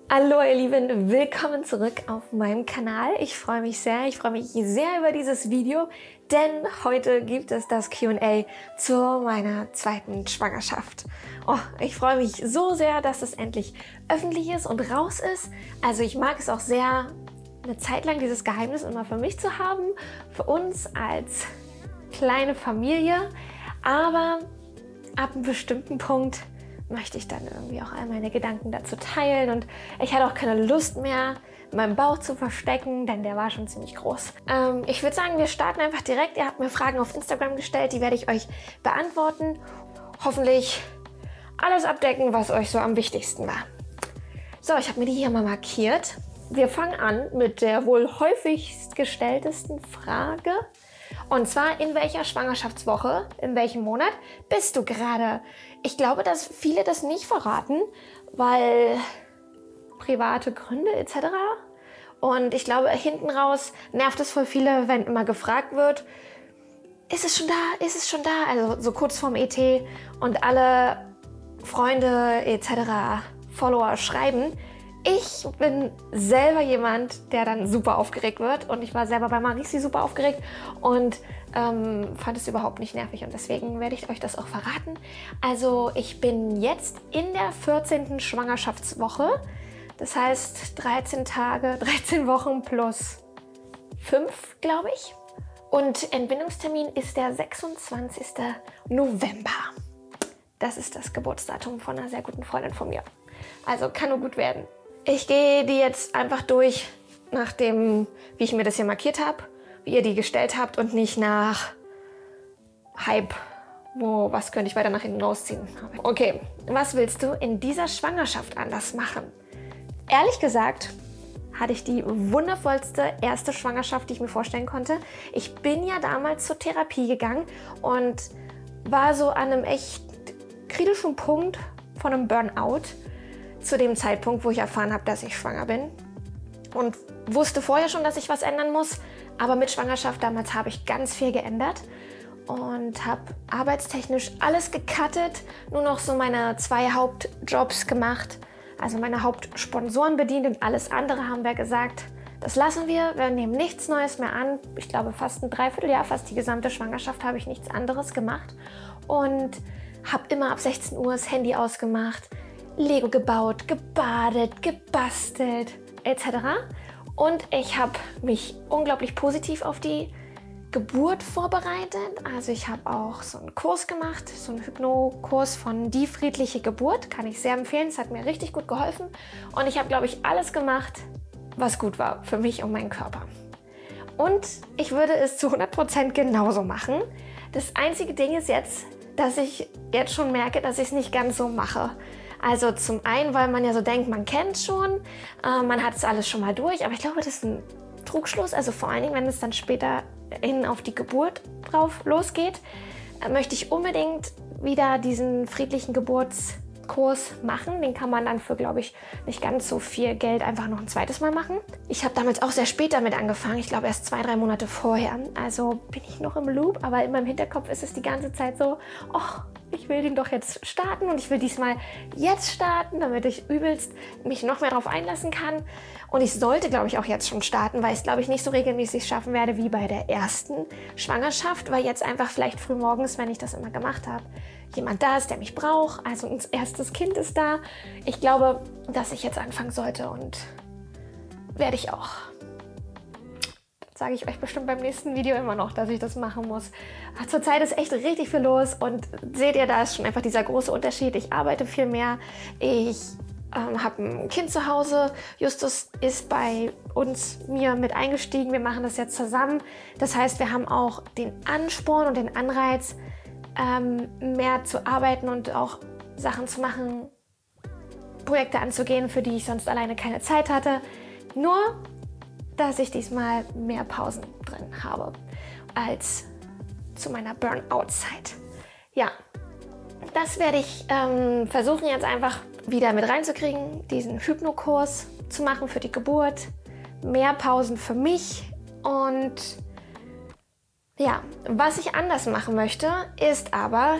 Hallo ihr Lieben, willkommen zurück auf meinem Kanal. Ich freue mich sehr über dieses Video, denn heute gibt es das Q&A zu meiner zweiten Schwangerschaft. Oh, ich freue mich so sehr, dass es endlich öffentlich ist und raus ist. Also ich mag es auch sehr, eine Zeit lang dieses Geheimnis immer für mich zu haben, für uns als kleine Familie, aber ab einem bestimmten Punkt möchte ich dann irgendwie auch all meine Gedanken dazu teilen und ich hatte auch keine Lust mehr, meinen Bauch zu verstecken, denn der war schon ziemlich groß. Ich würde sagen, wir starten einfach direkt. Ihr habt mir Fragen auf Instagram gestellt, die werde ich euch beantworten. Hoffentlich alles abdecken, was euch so am wichtigsten war. So, ich habe mir die hier mal markiert. Wir fangen an mit der wohl häufigst gestelltesten Frage. Und zwar, in welcher Schwangerschaftswoche, in welchem Monat bist du gerade? Ich glaube, dass viele das nicht verraten, weil private Gründe etc. Und ich glaube, hinten raus nervt es voll viele, wenn immer gefragt wird, ist es schon da, ist es schon da? Also so kurz vorm ET und alle Freunde etc. Follower schreiben. Ich bin selber jemand, der dann super aufgeregt wird und ich war selber bei Marisi super aufgeregt und fand es überhaupt nicht nervig und deswegen werde ich euch das auch verraten. Also ich bin jetzt in der 14. Schwangerschaftswoche, das heißt 13 Tage, 13 Wochen plus 5, glaube ich. Und Entbindungstermin ist der 26. November. Das ist das Geburtsdatum von einer sehr guten Freundin von mir. Also kann nur gut werden. Ich gehe die jetzt einfach durch, nach dem, wie ich mir das hier markiert habe, wie ihr die gestellt habt und nicht nach Hype, was könnte ich weiter nach hinten rausziehen. Okay, was willst du in dieser Schwangerschaft anders machen? Ehrlich gesagt hatte ich die wundervollste erste Schwangerschaft, die ich mir vorstellen konnte. Ich bin ja damals zur Therapie gegangen und war so an einem echt kritischen Punkt von einem Burnout, zu dem Zeitpunkt, wo ich erfahren habe, dass ich schwanger bin und wusste vorher schon, dass ich was ändern muss, aber mit Schwangerschaft damals habe ich ganz viel geändert und habe arbeitstechnisch alles gecuttet, nur noch so meine 2 Hauptjobs gemacht, also meine Hauptsponsoren bedient und alles andere haben wir gesagt, das lassen wir nehmen nichts Neues mehr an. Ich glaube fast ein Dreivierteljahr, fast die gesamte Schwangerschaft habe ich nichts anderes gemacht und habe immer ab 16 Uhr das Handy ausgemacht, Lego gebaut, gebadet, gebastelt etc. Und ich habe mich unglaublich positiv auf die Geburt vorbereitet. Also ich habe auch so einen Kurs gemacht, so einen Hypno-Kurs von Die friedliche Geburt. Kann ich sehr empfehlen, es hat mir richtig gut geholfen. Und ich habe, glaube ich, alles gemacht, was gut war für mich und meinen Körper. Und ich würde es zu 100% genauso machen. Das einzige Ding ist jetzt, dass ich jetzt schon merke, dass ich es nicht ganz so mache. Also zum einen, weil man ja so denkt, man kennt es schon, man hat es alles schon mal durch, aber ich glaube, das ist ein Trugschluss. Also vor allen Dingen, wenn es dann später hin auf die Geburt drauf losgeht, möchte ich unbedingt wieder diesen friedlichen Geburtskurs machen. Den kann man dann für, glaube ich, nicht ganz so viel Geld einfach noch ein zweites Mal machen. Ich habe damals auch sehr spät damit angefangen, ich glaube erst 2-3 Monate vorher. Also bin ich noch im Loop, aber in meinem Hinterkopf ist es die ganze Zeit so, oh, ich will den doch jetzt starten und ich will diesmal jetzt starten, damit ich übelst mich noch mehr darauf einlassen kann. Und ich sollte, glaube ich, auch jetzt schon starten, weil ich es, glaube ich, nicht so regelmäßig schaffen werde wie bei der ersten Schwangerschaft, weil jetzt einfach vielleicht früh morgens, wenn ich das immer gemacht habe, jemand da ist, der mich braucht. Also ein erstes Kind ist da. Ich glaube, dass ich jetzt anfangen sollte und werde ich auch. Sage ich euch bestimmt beim nächsten Video immer noch, dass ich das machen muss. Zurzeit ist echt richtig viel los und seht ihr, da ist schon einfach dieser große Unterschied. Ich arbeite viel mehr, ich habe ein Kind zu Hause, Justus ist bei mir mit eingestiegen, wir machen das jetzt zusammen. Das heißt, wir haben auch den Ansporn und den Anreiz, mehr zu arbeiten und auch Sachen zu machen, Projekte anzugehen, für die ich sonst alleine keine Zeit hatte. Nur dass ich diesmal mehr Pausen drin habe als zu meiner Burnout-Zeit. Ja, das werde ich versuchen jetzt einfach wieder mit reinzukriegen, diesen Hypno-Kurs zu machen für die Geburt, mehr Pausen für mich und ja, was ich anders machen möchte, ist aber,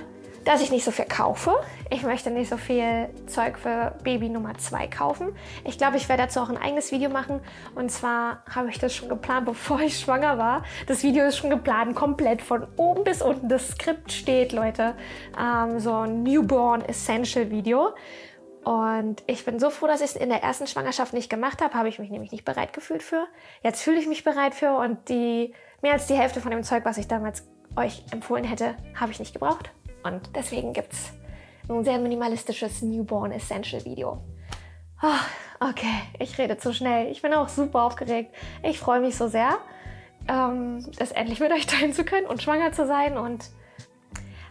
dass ich nicht so viel kaufe. Ich möchte nicht so viel Zeug für Baby Nummer 2 kaufen. Ich glaube, ich werde dazu auch ein eigenes Video machen. Und zwar habe ich das schon geplant, bevor ich schwanger war. Das Video ist schon geplant, komplett von oben bis unten. Das Skript steht, Leute. So ein Newborn Essential Video. Und ich bin so froh, dass ich es in der ersten Schwangerschaft nicht gemacht habe. Habe ich mich nämlich nicht bereit gefühlt für. Jetzt fühle ich mich bereit für. Und mehr als die Hälfte von dem Zeug, was ich damals euch empfohlen hätte, habe ich nicht gebraucht. Und deswegen gibt es ein sehr minimalistisches Newborn Essential Video. Oh, okay, ich rede zu schnell. Ich bin auch super aufgeregt. Ich freue mich so sehr, das endlich mit euch teilen zu können und schwanger zu sein. Und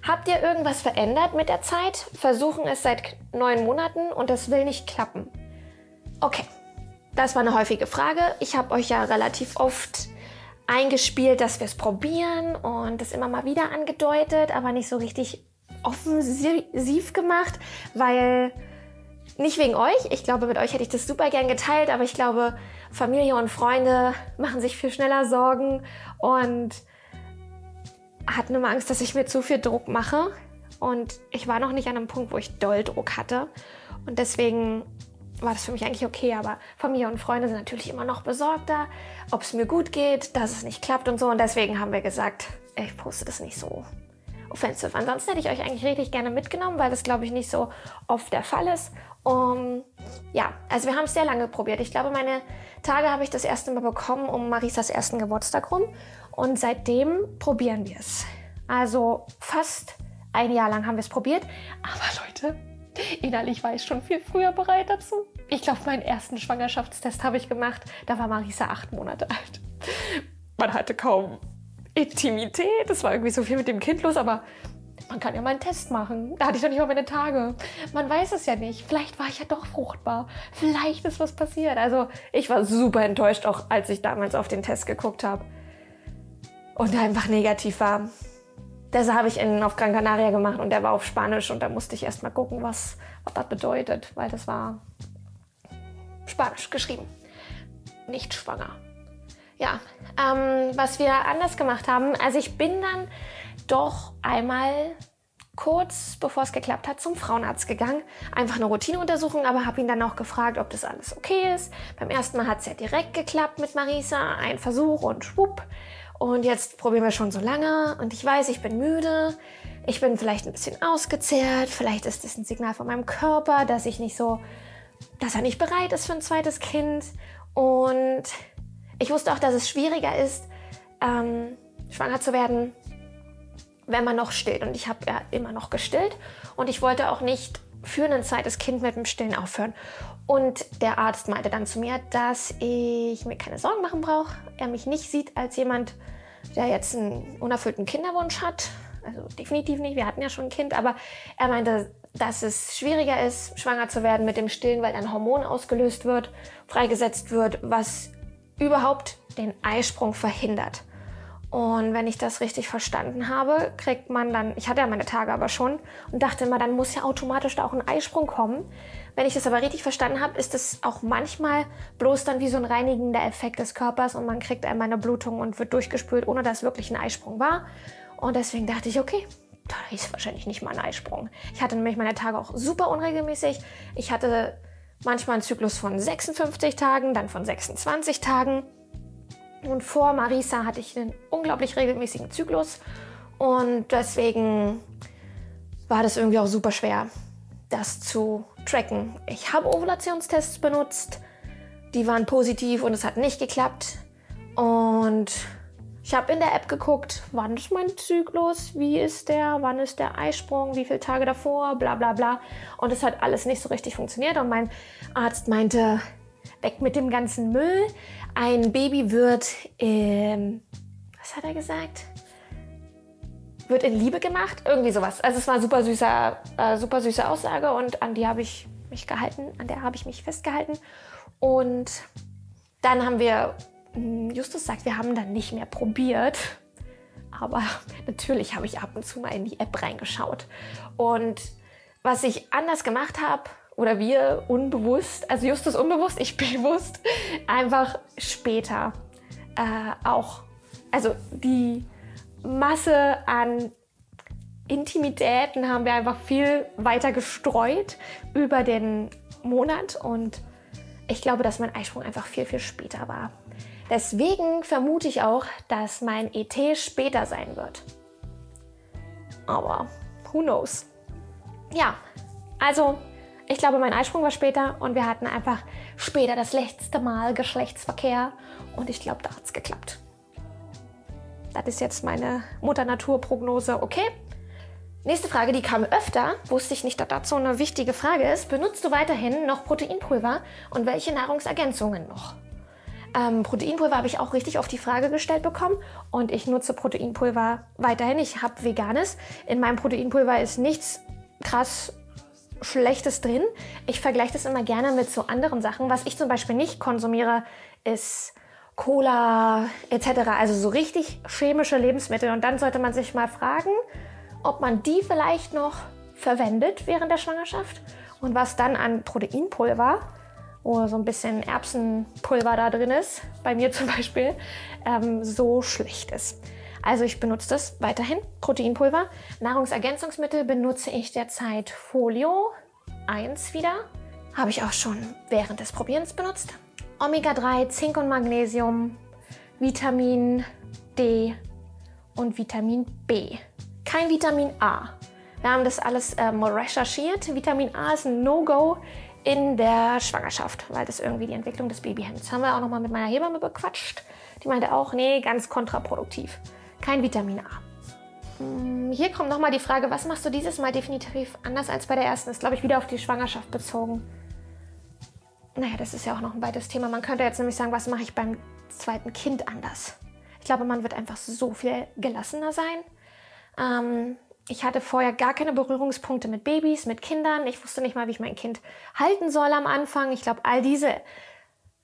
habt ihr irgendwas verändert mit der Zeit? Versuchen es seit 9 Monaten und das will nicht klappen. Okay, das war eine häufige Frage. Ich habe euch ja relativ oft eingespielt, dass wir es probieren und das immer mal wieder angedeutet, aber nicht so richtig offensiv gemacht, weil nicht wegen euch. Ich glaube, mit euch hätte ich das super gern geteilt, aber ich glaube, Familie und Freunde machen sich viel schneller Sorgen und hatten immer Angst, dass ich mir zu viel Druck mache. Und ich war noch nicht an einem Punkt, wo ich doll Druck hatte. Und deswegen war das für mich eigentlich okay, aber Familie und Freunde sind natürlich immer noch besorgter, ob es mir gut geht, dass es nicht klappt und so. Und deswegen haben wir gesagt, ich poste das nicht so offensive. Ansonsten hätte ich euch eigentlich richtig gerne mitgenommen, weil das, glaube ich, nicht so oft der Fall ist. Ja, also wir haben es sehr lange probiert. Ich glaube, meine Tage habe ich das erste Mal bekommen um Marisas ersten Geburtstag rum. Und seitdem probieren wir es. Also fast ein Jahr lang haben wir es probiert. Aber Leute, innerlich war ich schon viel früher bereit dazu. Ich glaube, meinen ersten Schwangerschaftstest habe ich gemacht. Da war Marisa 8 Monate alt. Man hatte kaum Intimität. Es war irgendwie so viel mit dem Kind los, aber man kann ja mal einen Test machen. Da hatte ich doch nicht mal meine Tage. Man weiß es ja nicht. Vielleicht war ich ja doch fruchtbar. Vielleicht ist was passiert. Also ich war super enttäuscht, auch als ich damals auf den Test geguckt habe und der einfach negativ war. Das habe ich auf Gran Canaria gemacht und der war auf Spanisch und da musste ich erst mal gucken, was das bedeutet, weil das war Spanisch geschrieben, nicht schwanger. Ja, was wir anders gemacht haben, also ich bin dann doch einmal kurz bevor es geklappt hat zum Frauenarzt gegangen, einfach eine Routineuntersuchung, aber habe ihn dann auch gefragt, ob das alles okay ist. Beim ersten Mal hat es ja direkt geklappt mit Marisa, ein Versuch und schwupp. Und jetzt probieren wir schon so lange und ich weiß, ich bin müde, ich bin vielleicht ein bisschen ausgezehrt, vielleicht ist das ein Signal von meinem Körper, dass er nicht bereit ist für ein zweites Kind. Und ich wusste auch, dass es schwieriger ist, schwanger zu werden, wenn man noch stillt. Und ich habe ja immer noch gestillt und ich wollte auch nicht für ein zweites Kind mit dem Stillen aufhören. Und der Arzt meinte dann zu mir, dass ich mir keine Sorgen machen brauche. Er mich nicht sieht als jemand, der jetzt einen unerfüllten Kinderwunsch hat. Also definitiv nicht, wir hatten ja schon ein Kind. Aber er meinte, dass es schwieriger ist, schwanger zu werden mit dem Stillen, weil ein Hormon ausgelöst wird, freigesetzt wird, was überhaupt den Eisprung verhindert. Und wenn ich das richtig verstanden habe, kriegt man dann, ich hatte ja meine Tage aber schon und dachte immer, dann muss ja automatisch da auch ein Eisprung kommen. Wenn ich das aber richtig verstanden habe, ist es auch manchmal bloß dann wie so ein reinigender Effekt des Körpers und man kriegt einmal eine Blutung und wird durchgespült, ohne dass wirklich ein Eisprung war. Und deswegen dachte ich, okay, da ist wahrscheinlich nicht mal ein Eisprung. Ich hatte nämlich meine Tage auch super unregelmäßig. Ich hatte manchmal einen Zyklus von 56 Tagen, dann von 26 Tagen. Und vor Marisa hatte ich einen unglaublich regelmäßigen Zyklus und deswegen war das irgendwie auch super schwer, das zu tracken. Ich habe Ovulationstests benutzt, die waren positiv und es hat nicht geklappt. Und ich habe in der App geguckt, wann ist mein Zyklus, wie ist der, wann ist der Eisprung, wie viele Tage davor, bla bla bla. Und es hat alles nicht so richtig funktioniert und mein Arzt meinte, weg mit dem ganzen Müll. Ein Baby wird, was hat er gesagt? Wird in Liebe gemacht? Irgendwie sowas. Also es war super süße Aussage und an die habe ich mich gehalten, an der habe ich mich festgehalten. Und dann haben wir, Justus sagt, wir haben dann nicht mehr probiert. Aber natürlich habe ich ab und zu mal in die App reingeschaut. Und was ich anders gemacht habe, oder wir unbewusst, also Justus unbewusst, ich bewusst, einfach später auch. Also die Masse an Intimitäten haben wir einfach viel weiter gestreut über den Monat und ich glaube, dass mein Eisprung einfach viel, viel später war. Deswegen vermute ich auch, dass mein ET später sein wird. Aber who knows? Ja, also ich glaube, mein Eisprung war später und wir hatten einfach später das letzte Mal Geschlechtsverkehr und ich glaube, da hat es geklappt. Das ist jetzt meine Mutter-Natur-Prognose, okay? Nächste Frage, die kam öfter, wusste ich nicht, dass das so eine wichtige Frage ist. Benutzt du weiterhin noch Proteinpulver und welche Nahrungsergänzungen noch? Proteinpulver habe ich auch richtig auf die Frage gestellt bekommen und ich nutze Proteinpulver weiterhin. Ich habe Veganes. In meinem Proteinpulver ist nichts krass Schlechtes drin. Ich vergleiche das immer gerne mit so anderen Sachen. Was ich zum Beispiel nicht konsumiere, ist Cola etc. Also so richtig chemische Lebensmittel. Und dann sollte man sich mal fragen, ob man die vielleicht noch verwendet während der Schwangerschaft und was dann an Proteinpulver, wo so ein bisschen Erbsenpulver da drin ist, bei mir zum Beispiel, so schlecht ist. Also ich benutze das weiterhin, Proteinpulver. Nahrungsergänzungsmittel benutze ich derzeit Folio 1 wieder. Habe ich auch schon während des Probierens benutzt. Omega-3, Zink und Magnesium, Vitamin D und Vitamin B. Kein Vitamin A. Wir haben das alles recherchiert. Vitamin A ist ein No-Go in der Schwangerschaft, weil das irgendwie die Entwicklung des Babys hemmt. Das haben wir auch nochmal mit meiner Hebamme bequatscht. Die meinte auch, nee, ganz kontraproduktiv. Kein Vitamin A. Hier kommt nochmal die Frage, was machst du dieses Mal definitiv anders als bei der ersten? Das ist, glaube ich, wieder auf die Schwangerschaft bezogen. Naja, das ist ja auch noch ein weites Thema. Man könnte jetzt nämlich sagen, was mache ich beim zweiten Kind anders? Ich glaube, man wird einfach so viel gelassener sein. Ich hatte vorher gar keine Berührungspunkte mit Babys, mit Kindern. Ich wusste nicht mal, wie ich mein Kind halten soll am Anfang. Ich glaube, all diese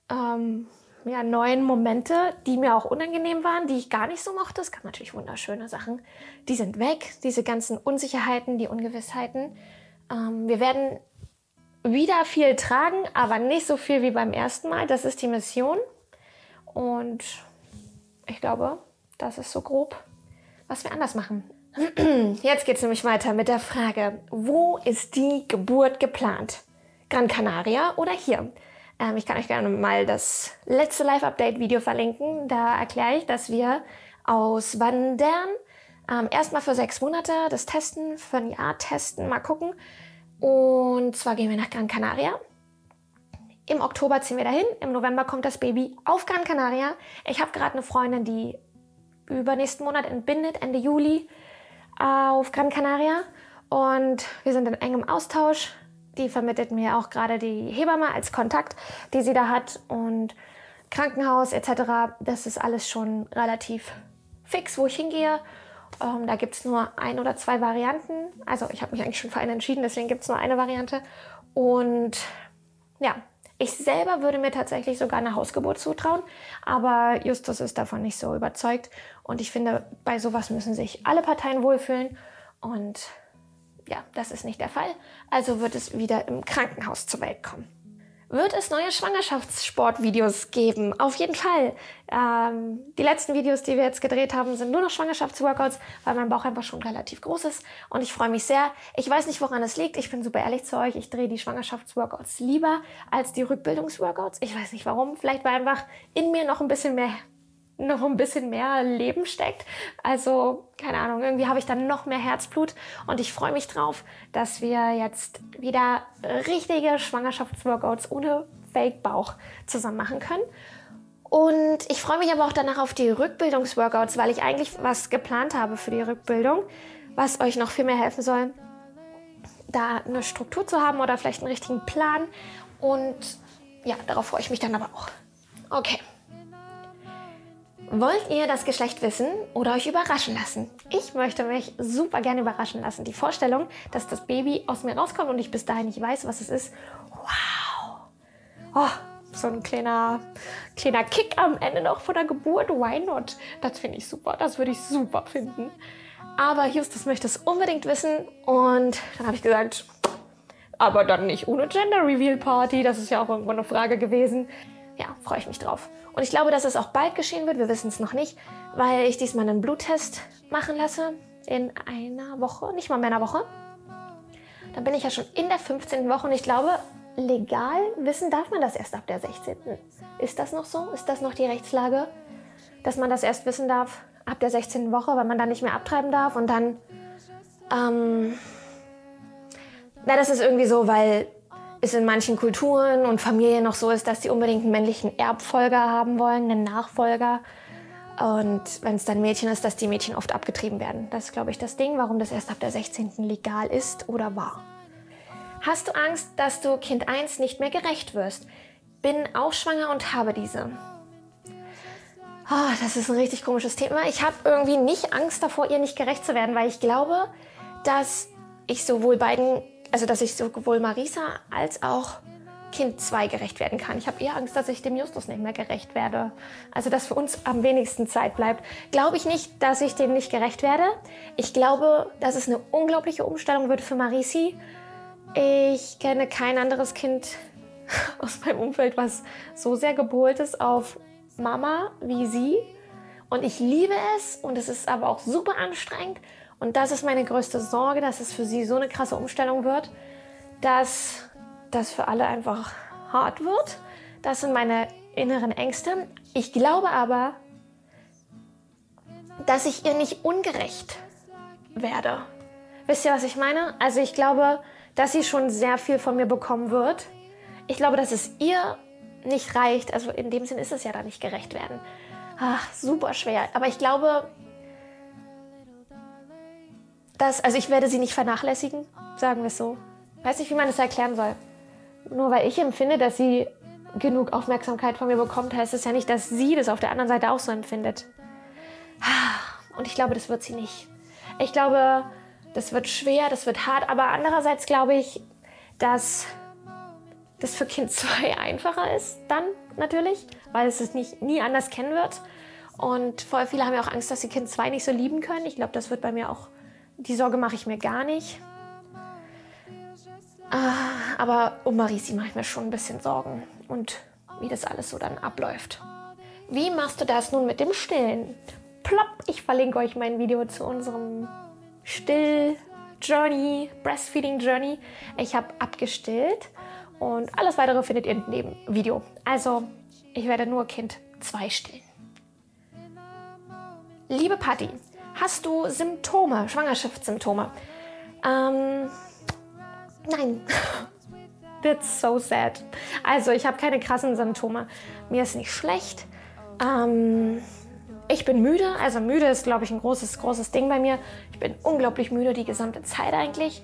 neuen Momente, die mir auch unangenehm waren, die ich gar nicht so mochte, es gab natürlich wunderschöne Sachen, die sind weg. Diese ganzen Unsicherheiten, die Ungewissheiten. Wir werden wieder viel tragen, aber nicht so viel wie beim ersten Mal. Das ist die Mission. Und ich glaube, das ist so grob, was wir anders machen. Jetzt geht es nämlich weiter mit der Frage, wo ist die Geburt geplant? Gran Canaria oder hier? Ich kann euch gerne mal das letzte Live-Update-Video verlinken. Da erkläre ich, dass wir auswandern. Erstmal für 6 Monate das testen, für ein Jahr testen, mal gucken. Und zwar gehen wir nach Gran Canaria. Im Oktober ziehen wir dahin. Im November kommt das Baby auf Gran Canaria. Ich habe gerade eine Freundin, die übernächsten Monat entbindet, Ende Juli, auf Gran Canaria. Und wir sind in engem Austausch. Die vermittelt mir auch gerade die Hebamme als Kontakt, die sie da hat. Und Krankenhaus etc. Das ist alles schon relativ fix, wo ich hingehe. Da gibt es nur 1 oder 2 Varianten. Also ich habe mich eigentlich schon für eine entschieden, deswegen gibt es nur eine Variante. Und ja, ich selber würde mir tatsächlich sogar eine Hausgeburt zutrauen. Aber Justus ist davon nicht so überzeugt. Und ich finde, bei sowas müssen sich alle Parteien wohlfühlen. Und ja, das ist nicht der Fall. Also wird es wieder im Krankenhaus zur Welt kommen. Wird es neue Schwangerschaftssportvideos geben? Auf jeden Fall. Die letzten Videos, die wir jetzt gedreht haben, sind nur noch Schwangerschaftsworkouts, weil mein Bauch einfach schon relativ groß ist. Und ich freue mich sehr. Ich weiß nicht, woran es liegt. Ich bin super ehrlich zu euch. Ich drehe die Schwangerschaftsworkouts lieber als die Rückbildungsworkouts. Ich weiß nicht warum. Vielleicht weil einfach in mir noch ein bisschen mehr Leben steckt. Also, keine Ahnung, irgendwie habe ich dann noch mehr Herzblut und ich freue mich drauf, dass wir jetzt wieder richtige Schwangerschaftsworkouts ohne Fake-Bauch zusammen machen können. Und ich freue mich aber auch danach auf die Rückbildungsworkouts, weil ich eigentlich was geplant habe für die Rückbildung, was euch noch viel mehr helfen soll, da eine Struktur zu haben oder vielleicht einen richtigen Plan. Und ja, darauf freue ich mich dann aber auch. Okay. Wollt ihr das Geschlecht wissen oder euch überraschen lassen? Ich möchte mich super gerne überraschen lassen. Die Vorstellung, dass das Baby aus mir rauskommt und ich bis dahin nicht weiß, was es ist. Wow! Oh, so ein kleiner Kick am Ende noch vor der Geburt. Why not? Das finde ich super. Das würde ich super finden. Aber Justus möchte es unbedingt wissen. Und dann habe ich gesagt, aber dann nicht ohne Gender Reveal Party. Das ist ja auch irgendwo eine Frage gewesen. Ja, freue ich mich drauf. Und ich glaube, dass es auch bald geschehen wird. Wir wissen es noch nicht, weil ich diesmal einen Bluttest machen lasse. in einer Woche, nicht mal mehr einer Woche. Dann bin ich ja schon in der 15. Woche und ich glaube, legal wissen darf man das erst ab der 16. Ist das noch so? Ist das noch die Rechtslage, dass man das erst wissen darf ab der 16. Woche, weil man dann nicht mehr abtreiben darf und dann, das ist irgendwie so, weil es in manchen Kulturen und Familien noch so ist, dass die unbedingt einen männlichen Erbfolger haben wollen, einen Nachfolger. Und wenn es dann Mädchen ist, dass die Mädchen oft abgetrieben werden. Das ist, glaube ich, das Ding, warum das erst ab der 16. legal ist oder war. Hast du Angst, dass du Kind 1 nicht mehr gerecht wirst? Bin auch schwanger und habe diese. Oh, das ist ein richtig komisches Thema. Ich habe irgendwie nicht Angst davor, ihr nicht gerecht zu werden, weil ich glaube, dass ich sowohl Marisa als auch Kind 2 gerecht werden kann. Ich habe eher Angst, dass ich dem Justus nicht mehr gerecht werde. Also, dass für uns am wenigsten Zeit bleibt. Glaube ich nicht, dass ich dem nicht gerecht werde. Ich glaube, dass es eine unglaubliche Umstellung wird für Marisi. Ich kenne kein anderes Kind aus meinem Umfeld, was so sehr gepolt ist auf Mama wie sie. Und ich liebe es und es ist aber auch super anstrengend. Und das ist meine größte Sorge, dass es für sie so eine krasse Umstellung wird, dass das für alle einfach hart wird. Das sind meine inneren Ängste. Ich glaube aber, dass ich ihr nicht ungerecht werde. Wisst ihr, was ich meine? Also ich glaube, dass sie schon sehr viel von mir bekommen wird. Ich glaube, dass es ihr nicht reicht. Also in dem Sinn ist es ja da nicht gerecht werden. Ach, super schwer. Aber ich glaube, also ich werde sie nicht vernachlässigen, sagen wir es so. Weiß nicht, wie man das erklären soll. Nur weil ich empfinde, dass sie genug Aufmerksamkeit von mir bekommt, heißt es ja nicht, dass sie das auf der anderen Seite auch so empfindet. Und ich glaube, das wird sie nicht. Ich glaube, das wird schwer, das wird hart, aber andererseits glaube ich, dass das für Kind 2 einfacher ist, dann natürlich, weil es es nie anders kennen wird. Und voll viele haben ja auch Angst, dass sie Kind 2 nicht so lieben können. Ich glaube, das wird bei mir auch, die Sorge mache ich mir gar nicht. Aber um Marisi mache ich mir schon ein bisschen Sorgen und wie das alles so dann abläuft. Wie machst du das nun mit dem Stillen? Plopp, ich verlinke euch mein Video zu unserem Still-Journey, Breastfeeding-Journey. Ich habe abgestillt und alles weitere findet ihr in dem Video. Also, ich werde nur Kind 2 stillen. Liebe Patti, hast du Symptome, Schwangerschaftssymptome? Nein. That's so sad. Also, ich habe keine krassen Symptome. Mir ist nicht schlecht. Ich bin müde. Also, müde ist, glaube ich, ein großes Ding bei mir. Ich bin unglaublich müde die gesamte Zeit eigentlich.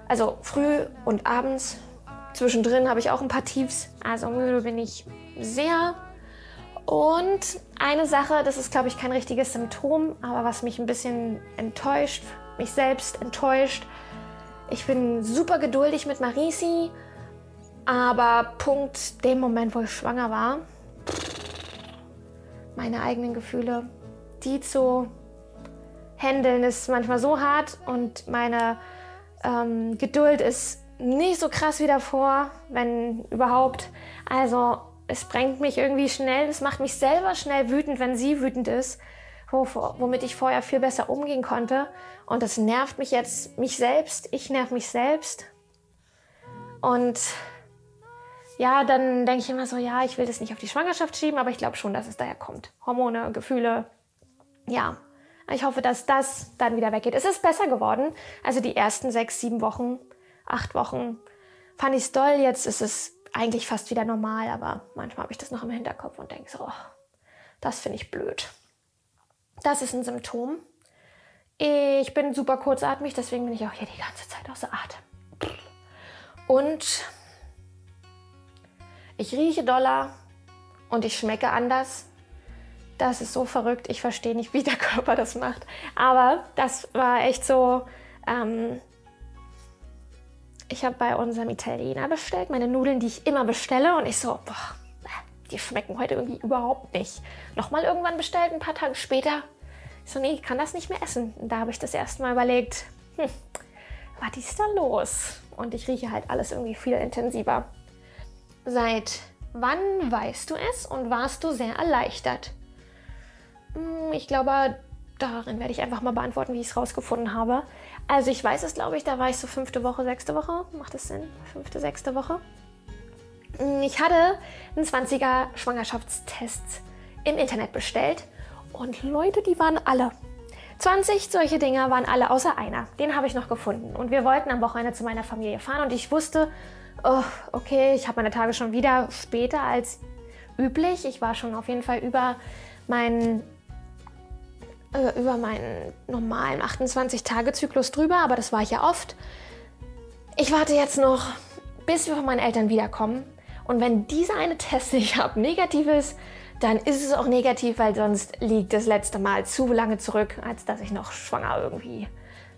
Also, früh und abends. Zwischendrin habe ich auch ein paar Tiefs. Also, müde bin ich sehr. Und eine Sache, das ist, glaube ich, kein richtiges Symptom, aber was mich ein bisschen enttäuscht, mich selbst enttäuscht. Ich bin super geduldig mit Marisi, aber Punkt dem Moment, wo ich schwanger war, meine eigenen Gefühle, die zu handeln, ist manchmal so hart und meine Geduld ist nicht so krass wie davor, wenn überhaupt. Also es bringt mich irgendwie schnell, es macht mich selber schnell wütend, wenn sie wütend ist, womit ich vorher viel besser umgehen konnte. Und das nervt mich jetzt, mich selbst. Ich nerv mich selbst. Und ja, dann denke ich immer so, ja, ich will das nicht auf die Schwangerschaft schieben, aber ich glaube schon, dass es daher kommt. Hormone, Gefühle, ja. Ich hoffe, dass das dann wieder weggeht. Es ist besser geworden. Also die ersten 6, 7 Wochen, 8 Wochen fand ich es doll. Jetzt ist es eigentlich fast wieder normal, aber manchmal habe ich das noch im Hinterkopf und denke so, oh, das finde ich blöd. Das ist ein Symptom. Ich bin super kurzatmig, deswegen bin ich auch hier die ganze Zeit außer Atem. Und ich rieche doller und ich schmecke anders. Das ist so verrückt. Ich verstehe nicht, wie der Körper das macht. Aber das war echt so. Ich habe bei unserem Italiener bestellt, meine Nudeln, die ich immer bestelle. Und ich so, boah, die schmecken heute irgendwie überhaupt nicht. Nochmal irgendwann bestellt, ein paar Tage später. Ich so, nee, ich kann das nicht mehr essen. Und da habe ich das erste Mal überlegt, was ist da los? Und ich rieche halt alles irgendwie viel intensiver. Seit wann weißt du es und warst du sehr erleichtert? Ich glaube, darin werde ich einfach mal beantworten, wie ich es rausgefunden habe. Also ich weiß es, glaube ich, da war ich so 5. Woche, 6. Woche. Macht das Sinn? 5., 6. Woche. Ich hatte einen 20er Schwangerschaftstest im Internet bestellt. Und Leute, die waren alle. 20 solche Dinger waren alle, außer einer. Den habe ich noch gefunden. Und wir wollten am Wochenende zu meiner Familie fahren. Und ich wusste, oh, okay, ich habe meine Tage schon wieder später als üblich. Ich war schon auf jeden Fall über meinen normalen 28-Tage-Zyklus drüber. Aber das war ich ja oft. Ich warte jetzt noch, bis wir von meinen Eltern wiederkommen. Und wenn dieser eine Test, den ich habe, negativ ist, dann ist es auch negativ, weil sonst liegt das letzte Mal zu lange zurück, als dass ich noch schwanger irgendwie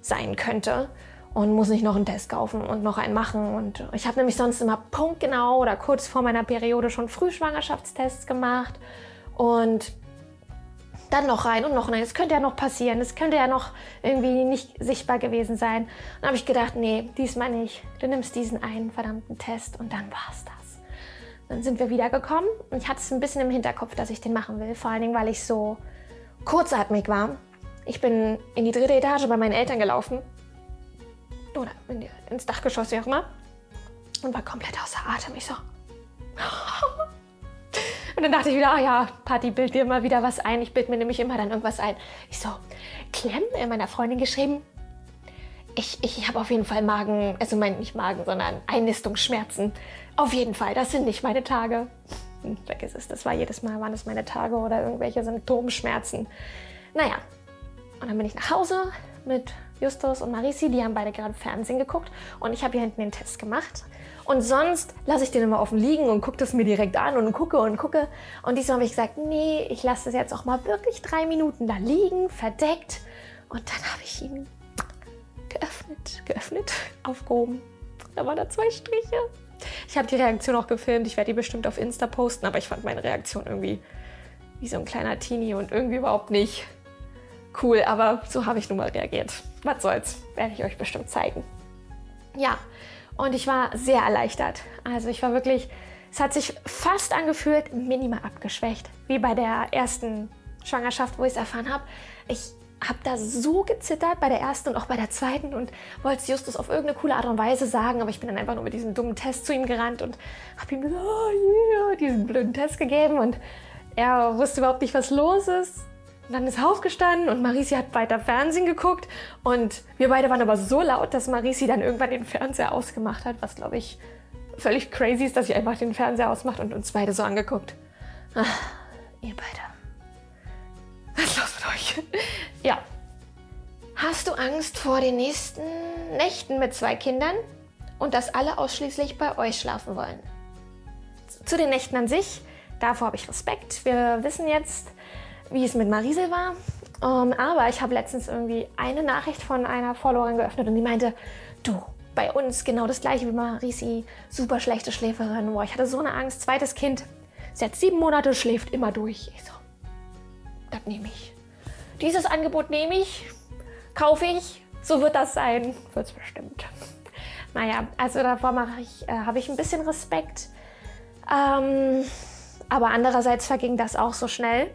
sein könnte und muss nicht noch einen Test kaufen und noch einen machen. Und ich habe nämlich sonst immer punktgenau oder kurz vor meiner Periode schon Frühschwangerschaftstests gemacht und dann noch rein und noch rein. Es könnte ja noch passieren, es könnte ja noch irgendwie nicht sichtbar gewesen sein. Dann habe ich gedacht, nee, diesmal nicht. Du nimmst diesen einen verdammten Test und dann war's das. Dann sind wir wiedergekommen und ich hatte es ein bisschen im Hinterkopf, dass ich den machen will. Vor allen Dingen, weil ich so kurzatmig war. Ich bin in die 3. Etage bei meinen Eltern gelaufen. Oder ins Dachgeschoss, wie auch immer. Und war komplett außer Atem. Ich so. Und dann dachte ich wieder, ah ja, Patti, bild dir mal wieder was ein. Ich bild mir nämlich immer dann irgendwas ein. Ich so, Clem, meiner Freundin geschrieben. Ich habe auf jeden Fall Magen, also nicht Magen, sondern Einnistungsschmerzen. Auf jeden Fall, das sind nicht meine Tage. Vergiss es, das war jedes Mal, waren es meine Tage oder irgendwelche Symptomschmerzen. Naja, und dann bin ich nach Hause mit Justus und Marisi, die haben beide gerade Fernsehen geguckt und ich habe hier hinten den Test gemacht. Und sonst lasse ich den immer offen liegen und gucke das mir direkt an und gucke und gucke. Und diesmal habe ich gesagt, nee, ich lasse das jetzt auch mal wirklich 3 Minuten da liegen, verdeckt. Und dann habe ich ihn geöffnet, aufgehoben. Da waren da 2 Striche. Ich habe die Reaktion auch gefilmt. Ich werde die bestimmt auf Insta posten, aber ich fand meine Reaktion irgendwie wie so ein kleiner Teenie und irgendwie überhaupt nicht cool. Aber so habe ich nun mal reagiert. Was soll's, werde ich euch bestimmt zeigen. Ja, und ich war sehr erleichtert. Also ich war wirklich, es hat sich fast angefühlt, minimal abgeschwächt, wie bei der ersten Schwangerschaft, wo ich es erfahren habe. Ich habe da so gezittert bei der ersten und auch bei der zweiten und wollte es Justus auf irgendeine coole Art und Weise sagen, aber ich bin dann einfach nur mit diesem dummen Test zu ihm gerannt und habe ihm gesagt, oh yeah, diesen blöden Test gegeben und er wusste überhaupt nicht, was los ist. Und dann ist er aufgestanden und Marisi hat weiter Fernsehen geguckt und wir beide waren aber so laut, dass Marisi dann irgendwann den Fernseher ausgemacht hat, was glaube ich völlig crazy ist, dass sie einfach den Fernseher ausmacht und uns beide so angeguckt. Ach, ihr beide. Was ist los mit euch? Ja. Hast du Angst vor den nächsten Nächten mit 2 Kindern und dass alle ausschließlich bei euch schlafen wollen? Zu den Nächten an sich, davor habe ich Respekt. Wir wissen jetzt, wie es mit Marisel war. Aber ich habe letztens irgendwie eine Nachricht von einer Followerin geöffnet und die meinte, du, bei uns genau das gleiche wie Marisi, super schlechte Schläferin. Boah, ich hatte so eine Angst. 2. Kind, sie hat 7 Monate, schläft immer durch. Ich so, das nehme ich. Dieses Angebot nehme ich, kaufe ich, so wird das sein. Wird es bestimmt. Naja, also davor habe ich ein bisschen Respekt. Aber andererseits verging das auch so schnell.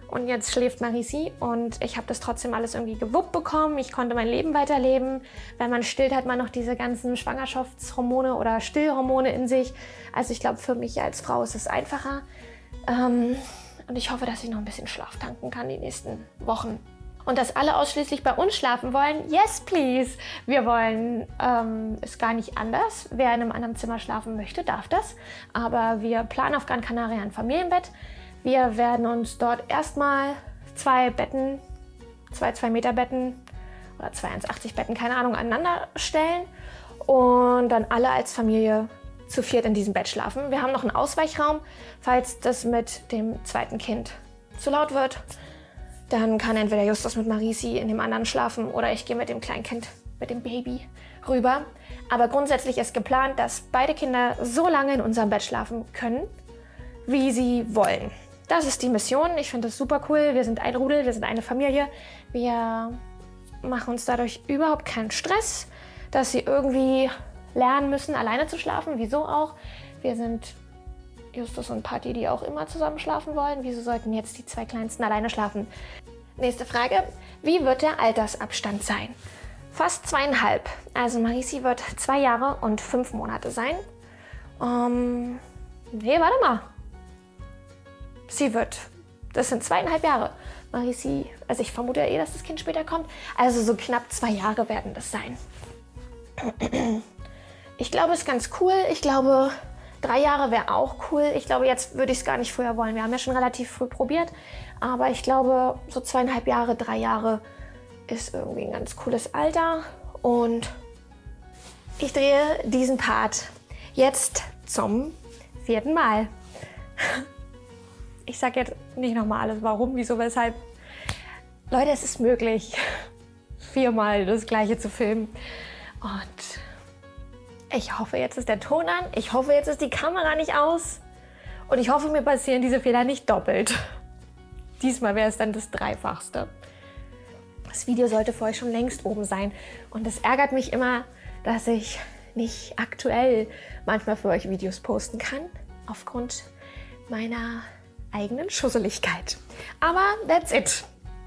Und jetzt schläft Marisi und ich habe das trotzdem alles irgendwie gewuppt bekommen. Ich konnte mein Leben weiterleben. Wenn man stillt, hat man noch diese ganzen Schwangerschaftshormone oder Stillhormone in sich. Also ich glaube, für mich als Frau ist es einfacher. Und ich hoffe, dass ich noch ein bisschen Schlaf tanken kann die nächsten Wochen. Und dass alle ausschließlich bei uns schlafen wollen, yes please. Wir wollen es gar nicht anders. Wer in einem anderen Zimmer schlafen möchte, darf das. Aber wir planen auf Gran Canaria ein Familienbett. Wir werden uns dort erstmal 2 Betten, 2 Meter Betten oder 2 1,80 Betten, keine Ahnung, aneinander stellen und dann alle als Familie zu 4 in diesem Bett schlafen. Wir haben noch einen Ausweichraum, falls das mit dem 2. Kind zu laut wird. Dann kann entweder Justus mit Marisi in dem anderen schlafen oder ich gehe mit dem Kleinkind, mit dem Baby rüber. Aber grundsätzlich ist geplant, dass beide Kinder so lange in unserem Bett schlafen können, wie sie wollen. Das ist die Mission. Ich finde das super cool. Wir sind ein Rudel, wir sind eine Familie. Wir machen uns dadurch überhaupt keinen Stress, dass sie irgendwie lernen müssen, alleine zu schlafen. Wieso auch? Wir sind Justus und Patti, die auch immer zusammen schlafen wollen. Wieso sollten jetzt die 2 Kleinsten alleine schlafen? Nächste Frage. Wie wird der Altersabstand sein? Fast 2,5. Also Marisi wird 2 Jahre und 5 Monate sein. Nee, warte mal. Das sind 2,5 Jahre. Marisi, also ich vermute ja eh, dass das Kind später kommt. Also so knapp 2 Jahre werden das sein. Ich glaube, es ist ganz cool. Ich glaube, 3 Jahre wäre auch cool. Ich glaube, jetzt würde ich es gar nicht früher wollen. Wir haben ja schon relativ früh probiert. Aber ich glaube, so 2,5 Jahre, 3 Jahre ist irgendwie ein ganz cooles Alter. Und ich drehe diesen Part jetzt zum 4. Mal. Ich sage jetzt nicht nochmal alles, warum, wieso, weshalb. Leute, es ist möglich, 4 Mal das Gleiche zu filmen. Und ich hoffe, jetzt ist der Ton an. Ich hoffe, jetzt ist die Kamera nicht aus. Und ich hoffe, mir passieren diese Fehler nicht doppelt. Diesmal wäre es dann das Dreifache. Das Video sollte für euch schon längst oben sein. Und es ärgert mich immer, dass ich nicht aktuell manchmal für euch Videos posten kann. Aufgrund meiner eigenen Schusseligkeit. Aber that's it.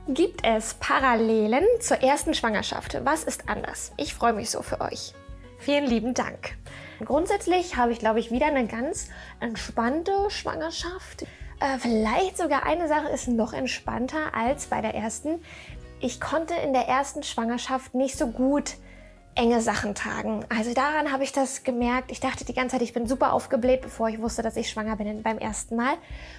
Gibt es Parallelen zur ersten Schwangerschaft? Was ist anders? Ich freue mich so für euch. Vielen lieben Dank. Grundsätzlich habe ich, glaube ich, wieder eine ganz entspannte Schwangerschaft. Vielleicht sogar eine Sache ist noch entspannter als bei der ersten. Ich konnte in der ersten Schwangerschaft nicht so gut enge Sachen tragen. Also daran habe ich das gemerkt. Ich dachte die ganze Zeit, ich bin super aufgebläht, bevor ich wusste, dass ich schwanger bin beim ersten Mal.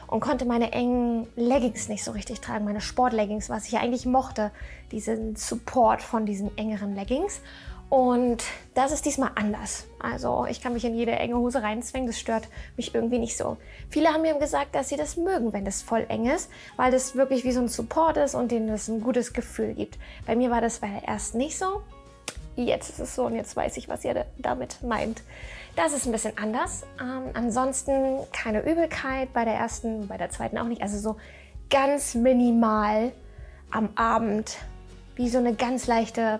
Und konnte meine engen Leggings nicht so richtig tragen, meine Sportleggings, was ich ja eigentlich mochte. Diesen Support von diesen engeren Leggings. Und das ist diesmal anders. Also ich kann mich in jede enge Hose reinzwingen, das stört mich irgendwie nicht so. Viele haben mir gesagt, dass sie das mögen, wenn das voll eng ist, weil das wirklich wie so ein Support ist und denen das ein gutes Gefühl gibt. Bei mir war das bei der ersten nicht so. Jetzt ist es so und jetzt weiß ich, was ihr damit meint. Das ist ein bisschen anders. Ansonsten keine Übelkeit bei der ersten, bei der zweiten auch nicht. Also so ganz minimal am Abend, wie so eine ganz leichte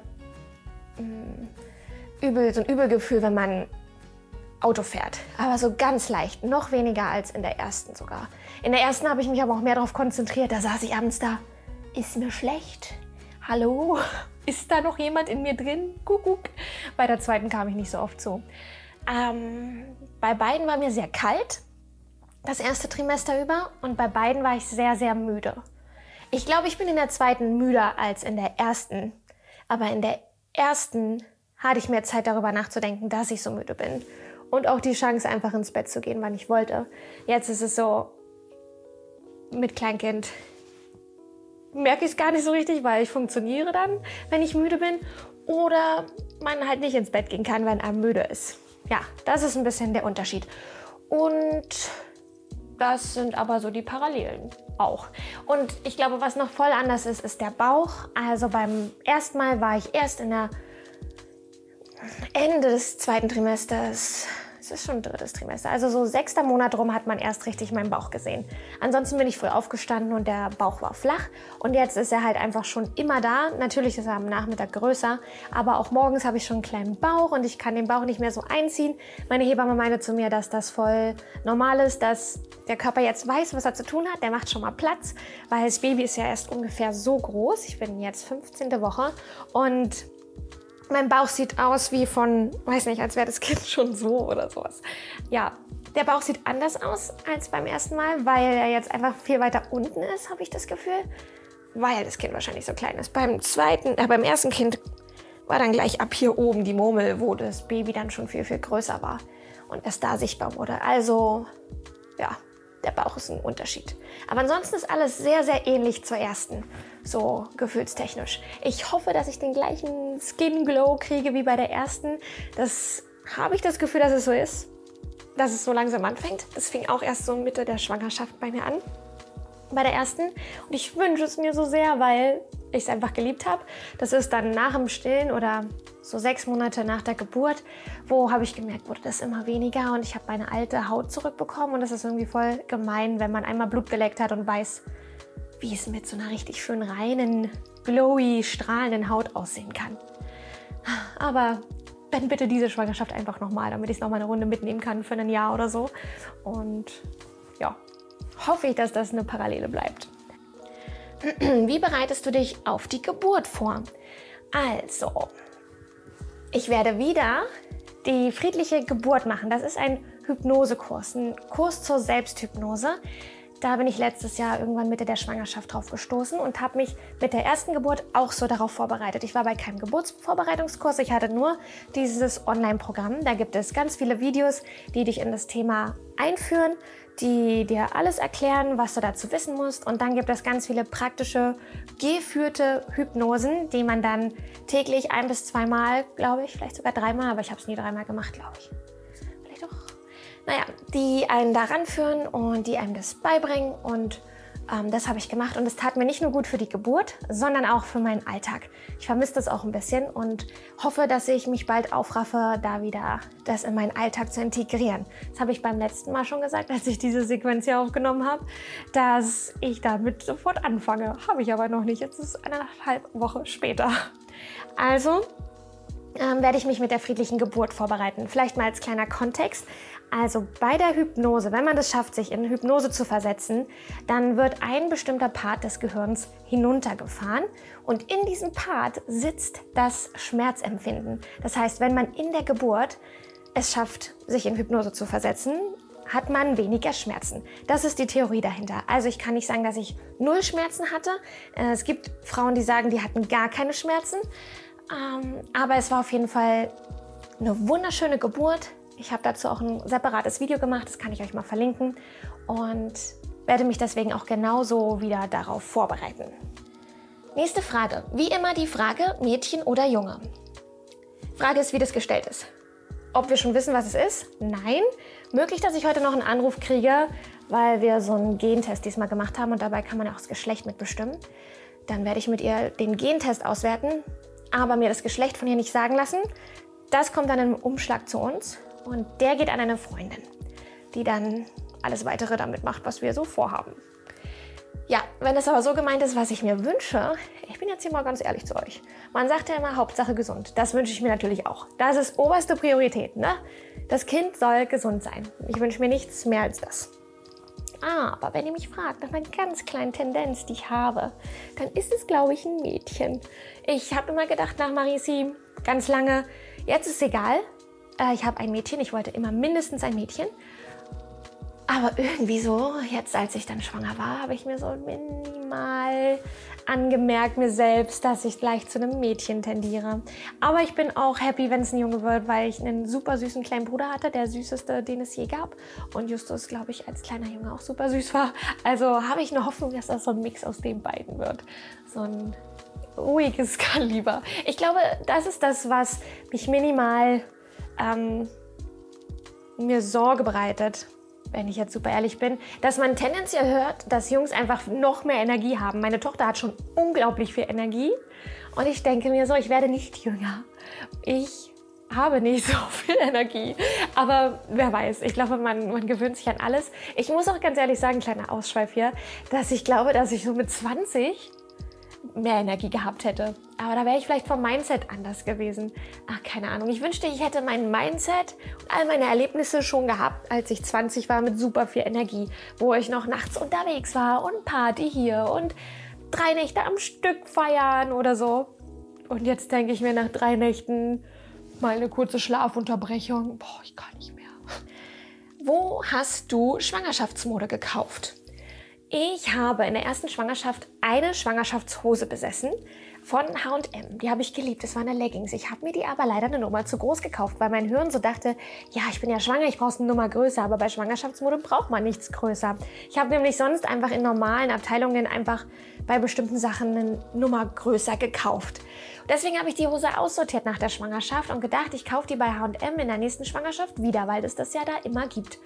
so ein Übelgefühl, wenn man Auto fährt. Aber so ganz leicht, noch weniger als in der ersten sogar. In der ersten habe ich mich aber auch mehr darauf konzentriert. Da saß ich abends da, ist mir schlecht? Hallo? Ist da noch jemand in mir drin? Kuckuck. Bei der zweiten kam ich nicht so oft zu. Bei beiden war mir sehr kalt, das erste Trimester über. Und bei beiden war ich sehr, sehr müde. Ich glaube, ich bin in der zweiten müder als in der ersten. Aber in der ersten hatte ich mehr Zeit, darüber nachzudenken, dass ich so müde bin. Und auch die Chance, einfach ins Bett zu gehen, wann ich wollte. Jetzt ist es so, mit Kleinkind merke ich es gar nicht so richtig, weil ich funktioniere dann, wenn ich müde bin. Oder man halt nicht ins Bett gehen kann, wenn er müde ist. Ja, das ist ein bisschen der Unterschied. Und das sind aber so die Parallelen auch. Und ich glaube, was noch voll anders ist, ist der Bauch. Also beim ersten Mal war ich erst in der Ende des zweiten Trimesters. Es ist schon 3. Trimester. Also so 6. Monat rum hat man erst richtig meinen Bauch gesehen. Ansonsten bin ich früh aufgestanden und der Bauch war flach. Und jetzt ist er halt einfach schon immer da. Natürlich ist er am Nachmittag größer. Aber auch morgens habe ich schon einen kleinen Bauch und ich kann den Bauch nicht mehr so einziehen. Meine Hebamme meinte zu mir, dass das voll normal ist, dass der Körper jetzt weiß, was er zu tun hat. Der macht schon mal Platz, weil das Baby ist ja erst ungefähr so groß. Ich bin jetzt 15. Woche und mein Bauch sieht aus wie von, weiß nicht, als wäre das Kind schon so oder sowas. Ja, der Bauch sieht anders aus als beim ersten Mal, weil er jetzt einfach viel weiter unten ist, habe ich das Gefühl. Weil das Kind wahrscheinlich so klein ist. Beim ersten Kind war dann gleich ab hier oben die Murmel, wo das Baby dann schon viel, viel größer war und erst da sichtbar wurde. Also, ja, der Bauch ist ein Unterschied. Aber ansonsten ist alles sehr, sehr ähnlich zur ersten, so gefühlstechnisch. Ich hoffe, dass ich den gleichen Skin Glow kriege wie bei der ersten. Das habe ich das Gefühl, dass es so ist, dass es so langsam anfängt. Das fing auch erst so Mitte der Schwangerschaft bei mir an, bei der ersten. Und ich wünsche es mir so sehr, weil ich es einfach geliebt habe. Das ist dann nach dem Stillen oder so 6 Monate nach der Geburt, wo habe ich gemerkt, wurde das immer weniger und ich habe meine alte Haut zurückbekommen und das ist irgendwie voll gemein, wenn man einmal Blut geleckt hat und weiß, wie es mit so einer richtig schön reinen, glowy, strahlenden Haut aussehen kann. Aber dann bitte diese Schwangerschaft einfach nochmal, damit ich es nochmal eine Runde mitnehmen kann für ein Jahr oder so. Und ja, hoffe ich, dass das eine Parallele bleibt. Wie bereitest du dich auf die Geburt vor? Also, ich werde wieder die friedliche Geburt machen. Das ist ein Hypnosekurs, ein Kurs zur Selbsthypnose. Da bin ich letztes Jahr irgendwann Mitte der Schwangerschaft drauf gestoßen und habe mich mit der ersten Geburt auch so darauf vorbereitet. Ich war bei keinem Geburtsvorbereitungskurs, ich hatte nur dieses Online-Programm. Da gibt es ganz viele Videos, die dich in das Thema einführen, die dir alles erklären, was du dazu wissen musst. Und dann gibt es ganz viele praktische, geführte Hypnosen, die man dann täglich 1- bis 2-mal, glaube ich, vielleicht sogar 3-mal, aber ich habe es nie 3-mal gemacht, glaube ich. Vielleicht auch. Naja, die einen daran führen und die einem das beibringen und das habe ich gemacht und es tat mir nicht nur gut für die Geburt, sondern auch für meinen Alltag. Ich vermisse das auch ein bisschen und hoffe, dass ich mich bald aufraffe, da wieder das in meinen Alltag zu integrieren. Das habe ich beim letzten Mal schon gesagt, als ich diese Sequenz hier aufgenommen habe, dass ich damit sofort anfange. Habe ich aber noch nicht, jetzt ist es 1,5 Wochen später. Also werde ich mich mit der friedlichen Geburt vorbereiten. Vielleicht mal als kleiner Kontext. Also bei der Hypnose, wenn man das schafft, sich in Hypnose zu versetzen, dann wird ein bestimmter Part des Gehirns hinuntergefahren und in diesem Part sitzt das Schmerzempfinden. Das heißt, wenn man in der Geburt es schafft, sich in Hypnose zu versetzen, hat man weniger Schmerzen. Das ist die Theorie dahinter. Also ich kann nicht sagen, dass ich 0 Schmerzen hatte. Es gibt Frauen, die sagen, die hatten gar keine Schmerzen. Aber es war auf jeden Fall eine wunderschöne Geburt. Ich habe dazu auch ein separates Video gemacht, das kann ich euch mal verlinken und werde mich deswegen auch genauso wieder darauf vorbereiten. Nächste Frage. Wie immer die Frage, Mädchen oder Junge? Frage ist, wie das gestellt ist. Ob wir schon wissen, was es ist? Nein. Möglich, dass ich heute noch einen Anruf kriege, weil wir so einen Gentest diesmal gemacht haben und dabei kann man auch das Geschlecht mitbestimmen. Dann werde ich mit ihr den Gentest auswerten, aber mir das Geschlecht von ihr nicht sagen lassen. Das kommt dann im Umschlag zu uns. Und der geht an eine Freundin, die dann alles Weitere damit macht, was wir so vorhaben. Ja, wenn es aber so gemeint ist, was ich mir wünsche, ich bin jetzt hier mal ganz ehrlich zu euch. Man sagt ja immer, Hauptsache gesund. Das wünsche ich mir natürlich auch. Das ist oberste Priorität, ne? Das Kind soll gesund sein. Ich wünsche mir nichts mehr als das. Aber wenn ihr mich fragt nach einer ganz kleinen Tendenz, die ich habe, dann ist es, glaube ich, ein Mädchen. Ich habe immer gedacht nach Marisi ganz lange, jetzt ist es egal. Ich habe ein Mädchen, ich wollte immer mindestens ein Mädchen. Aber irgendwie so, jetzt als ich dann schwanger war, habe ich mir so minimal angemerkt mir selbst, dass ich gleich zu einem Mädchen tendiere. Aber ich bin auch happy, wenn es ein Junge wird, weil ich einen super süßen kleinen Bruder hatte, der süßeste, den es je gab. Und Justus, glaube ich, als kleiner Junge auch super süß war. Also habe ich eine Hoffnung, dass das so ein Mix aus den beiden wird. So ein ruhiges Kaliber. Ich glaube, das ist das, was mich minimal mir Sorge bereitet, wenn ich jetzt super ehrlich bin, dass man tendenziell hört, dass Jungs einfach noch mehr Energie haben. Meine Tochter hat schon unglaublich viel Energie und ich denke mir so, ich werde nicht jünger. Ich habe nicht so viel Energie, aber wer weiß, ich glaube, man gewöhnt sich an alles. Ich muss auch ganz ehrlich sagen, kleiner Ausschweif hier, dass ich glaube, dass ich so mit 20 mehr Energie gehabt hätte. Aber da wäre ich vielleicht vom Mindset anders gewesen. Ach, keine Ahnung. Ich wünschte, ich hätte mein Mindset und all meine Erlebnisse schon gehabt, als ich 20 war mit super viel Energie, wo ich noch nachts unterwegs war und Party hier und 3 Nächte am Stück feiern oder so. Und jetzt denke ich mir nach 3 Nächten mal eine kurze Schlafunterbrechung. Boah, ich kann nicht mehr. Wo hast du Schwangerschaftsmode gekauft? Ich habe in der ersten Schwangerschaft eine Schwangerschaftshose besessen von H&M. Die habe ich geliebt. Das war eine Leggings. Ich habe mir die aber leider eine Nummer zu groß gekauft, weil mein Hirn so dachte, ja, ich bin ja schwanger, ich brauche eine Nummer größer. Aber bei Schwangerschaftsmode braucht man nichts größer. Ich habe nämlich sonst einfach in normalen Abteilungen einfach bei bestimmten Sachen eine Nummer größer gekauft. Deswegen habe ich die Hose aussortiert nach der Schwangerschaft und gedacht, ich kaufe die bei H&M in der nächsten Schwangerschaft wieder, weil es das ja da immer gibt.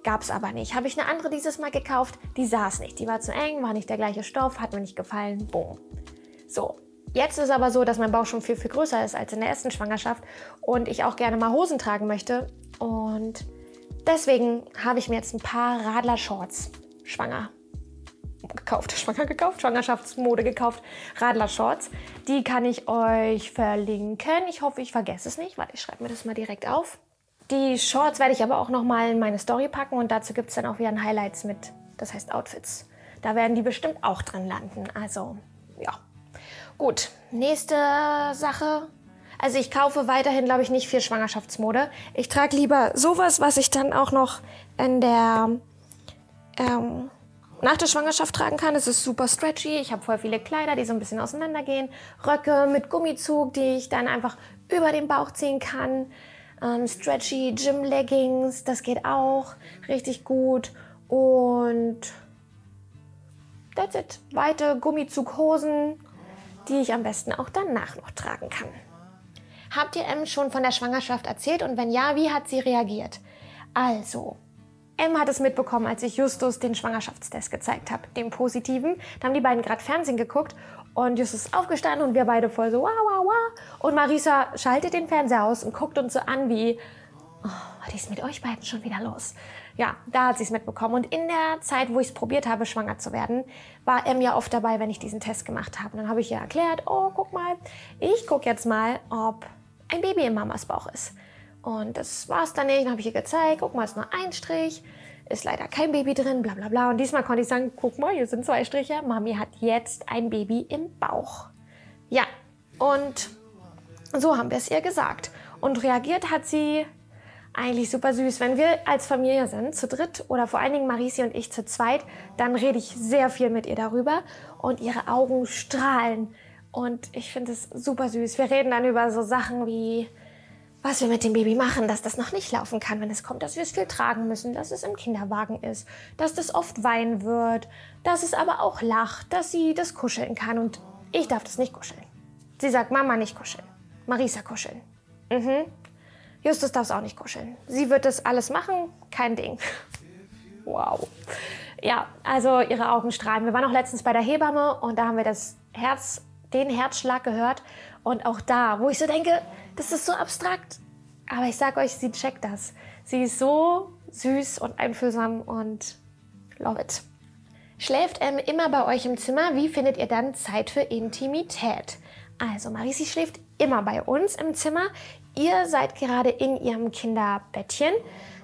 Gab es aber nicht. Habe ich eine andere dieses Mal gekauft, die saß nicht. Die war zu eng, war nicht der gleiche Stoff, hat mir nicht gefallen. Boom. So, jetzt ist aber so, dass mein Bauch schon viel, viel größer ist als in der ersten Schwangerschaft und ich auch gerne mal Hosen tragen möchte. Und deswegen habe ich mir jetzt ein paar Radler-Shorts Schwangerschaftsmode gekauft, Radler-Shorts. Die kann ich euch verlinken. Ich hoffe, ich vergesse es nicht, weil ich schreibe mir das mal direkt auf. Die Shorts werde ich aber auch nochmal in meine Story packen und dazu gibt es dann auch wieder ein Highlights mit, das heißt Outfits. Da werden die bestimmt auch drin landen. Also, ja. Gut, nächste Sache. Also ich kaufe weiterhin, glaube ich, nicht viel Schwangerschaftsmode. Ich trage lieber sowas, was ich dann auch noch in der nach der Schwangerschaft tragen kann. Es ist super stretchy. Ich habe voll viele Kleider, die so ein bisschen auseinandergehen. Röcke mit Gummizug, die ich dann einfach über den Bauch ziehen kann. Stretchy Gym-Leggings, das geht auch richtig gut. Und that's it. Weite Gummizughosen, die ich am besten auch danach noch tragen kann. Habt ihr Em schon von der Schwangerschaft erzählt? Und wenn ja, wie hat sie reagiert? Also, Em hat es mitbekommen, als ich Justus den Schwangerschaftstest gezeigt habe, den positiven. Da haben die beiden gerade Fernsehen geguckt und Justus ist aufgestanden und wir beide voll so, wow, wow, wow. Und Marisa schaltet den Fernseher aus und guckt uns so an wie, oh, was ist mit euch beiden schon wieder los? Ja, da hat sie es mitbekommen. Und in der Zeit, wo ich es probiert habe, schwanger zu werden, war Em ja oft dabei, wenn ich diesen Test gemacht habe. Und dann habe ich ihr erklärt, oh, guck mal, ich gucke jetzt mal, ob ein Baby in Mamas Bauch ist. Und das war es dann nicht. Dann habe ich ihr gezeigt, guck mal, ist nur ein Strich, ist leider kein Baby drin, bla bla bla. Und diesmal konnte ich sagen, guck mal, hier sind 2 Striche. Mami hat jetzt ein Baby im Bauch. Ja, und so haben wir es ihr gesagt. Und reagiert hat sie eigentlich super süß. Wenn wir als Familie sind, zu dritt oder vor allen Dingen Marisi und ich zu zweit, dann rede ich sehr viel mit ihr darüber. Und ihre Augen strahlen. Und ich finde es super süß. Wir reden dann über so Sachen wie, was wir mit dem Baby machen, dass das noch nicht laufen kann, wenn es kommt, dass wir es viel tragen müssen, dass es im Kinderwagen ist, dass das oft weinen wird, dass es aber auch lacht, dass sie das kuscheln kann. Und ich darf das nicht kuscheln. Sie sagt, Mama nicht kuscheln, Marisa kuscheln. Justus darf es auch nicht kuscheln. Sie wird das alles machen, kein Ding. Wow. Ja, also ihre Augen strahlen. Wir waren auch letztens bei der Hebamme und da haben wir den Herzschlag gehört. Und auch da, wo ich so denke, das ist so abstrakt. Aber ich sag euch, sie checkt das. Sie ist so süß und einfühlsam und love it. Schläft Em immer bei euch im Zimmer? Wie findet ihr dann Zeit für Intimität? Also Marisi schläft immer bei uns im Zimmer. Ihr seid gerade in ihrem Kinderbettchen.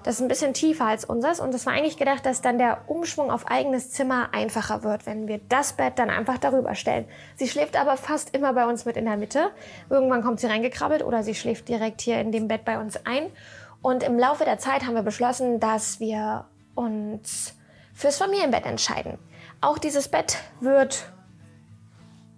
Das ist ein bisschen tiefer als unseres. Und es war eigentlich gedacht, dass dann der Umschwung auf eigenes Zimmer einfacher wird, wenn wir das Bett dann einfach darüber stellen. Sie schläft aber fast immer bei uns mit in der Mitte. Irgendwann kommt sie reingekrabbelt oder sie schläft direkt hier in dem Bett bei uns ein. Und im Laufe der Zeit haben wir beschlossen, dass wir uns fürs Familienbett entscheiden. Auch dieses Bett wird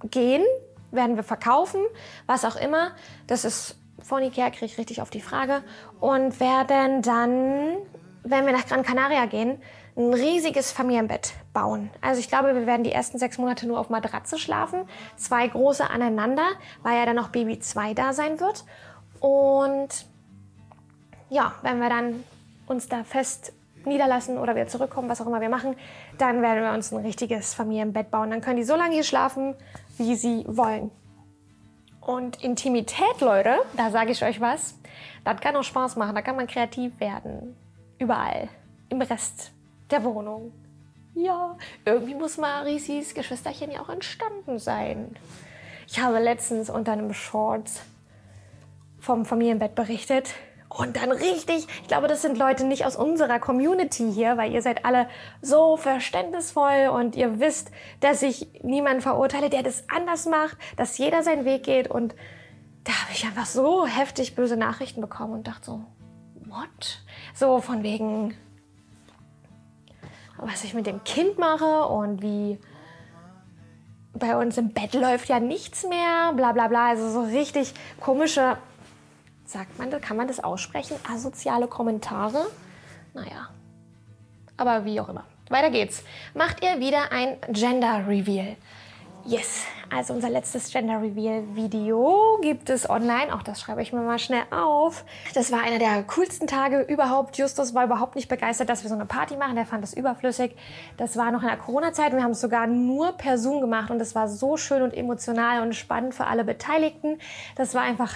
gehen, werden wir verkaufen, was auch immer. Das ist von Ikea, kriege ich richtig auf die Frage. Und werden dann, wenn wir nach Gran Canaria gehen, ein riesiges Familienbett bauen. Also ich glaube, wir werden die ersten 6 Monate nur auf Matratze schlafen. 2 große aneinander, weil ja dann noch Baby 2 da sein wird. Und ja, wenn wir dann uns da fest niederlassen oder wieder zurückkommen, was auch immer wir machen, dann werden wir uns ein richtiges Familienbett bauen. Dann können die so lange hier schlafen, wie sie wollen. Und Intimität, Leute, da sage ich euch was, das kann auch Spaß machen, da kann man kreativ werden. Überall, im Rest der Wohnung. Ja, irgendwie muss Marisis Geschwisterchen ja auch entstanden sein. Ich habe letztens unter einem Shorts vom Familienbett berichtet. Und dann richtig, ich glaube, das sind Leute nicht aus unserer Community hier, weil ihr seid alle so verständnisvoll und ihr wisst, dass ich niemanden verurteile, der das anders macht, dass jeder seinen Weg geht. Und da habe ich einfach so heftig böse Nachrichten bekommen und dachte so, what? So von wegen, was ich mit dem Kind mache und wie bei uns im Bett läuft ja nichts mehr, bla bla bla. Also so richtig komische, sagt man das, kann man das aussprechen? Asoziale Kommentare? Naja, aber wie auch immer. Weiter geht's. Macht ihr wieder ein Gender Reveal? Yes, also unser letztes Gender Reveal Video gibt es online. Auch das schreibe ich mir mal schnell auf. Das war einer der coolsten Tage überhaupt. Justus war überhaupt nicht begeistert, dass wir so eine Party machen. Der fand das überflüssig. Das war noch in der Corona-Zeit und wir haben es sogar nur per Zoom gemacht. Und es war so schön und emotional und spannend für alle Beteiligten. Das war einfach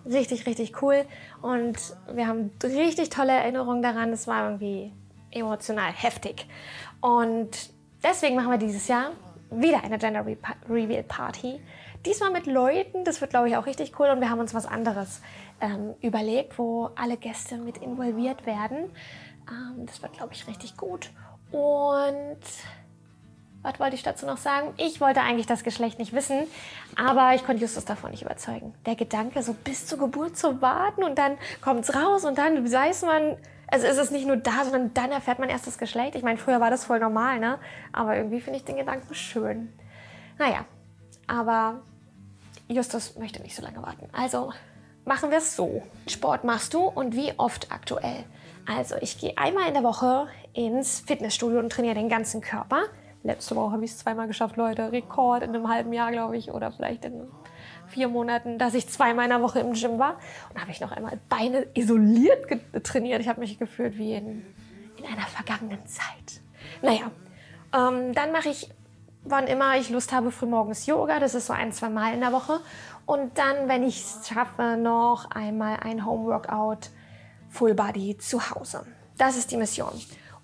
richtig, richtig cool. Und wir haben richtig tolle Erinnerungen daran. Es war irgendwie emotional heftig. Und deswegen machen wir dieses Jahr wieder eine Gender Reveal Party. Diesmal mit Leuten, das wird, glaube ich, auch richtig cool. Und wir haben uns was anderes überlegt, wo alle Gäste mit involviert werden. Das wird, glaube ich, richtig gut. Und Was wollte ich dazu noch sagen? Ich wollte eigentlich das Geschlecht nicht wissen, aber ich konnte Justus davon nicht überzeugen. Der Gedanke, so bis zur Geburt zu warten und dann kommt es raus und dann weiß man, also ist es nicht nur da, sondern dann erfährt man erst das Geschlecht. Ich meine, früher war das voll normal, ne? Aber irgendwie finde ich den Gedanken schön. Naja, aber Justus möchte nicht so lange warten. Also machen wir es so. Sport machst du und wie oft aktuell? Also ich gehe einmal in der Woche ins Fitnessstudio und trainiere den ganzen Körper. Letzte Woche habe ich es 2-mal geschafft, Leute. Rekord in einem halben Jahr, glaube ich, oder vielleicht in 4 Monaten, dass ich 2-mal in der Woche im Gym war. Und habe ich noch einmal Beine isoliert trainiert. Ich habe mich gefühlt wie in einer vergangenen Zeit. Naja, dann mache ich, wann immer ich Lust habe, frühmorgens Yoga. Das ist so 1-2 Mal in der Woche. Und dann, wenn ich es schaffe, noch einmal ein Home-Workout Full Body zu Hause. Das ist die Mission.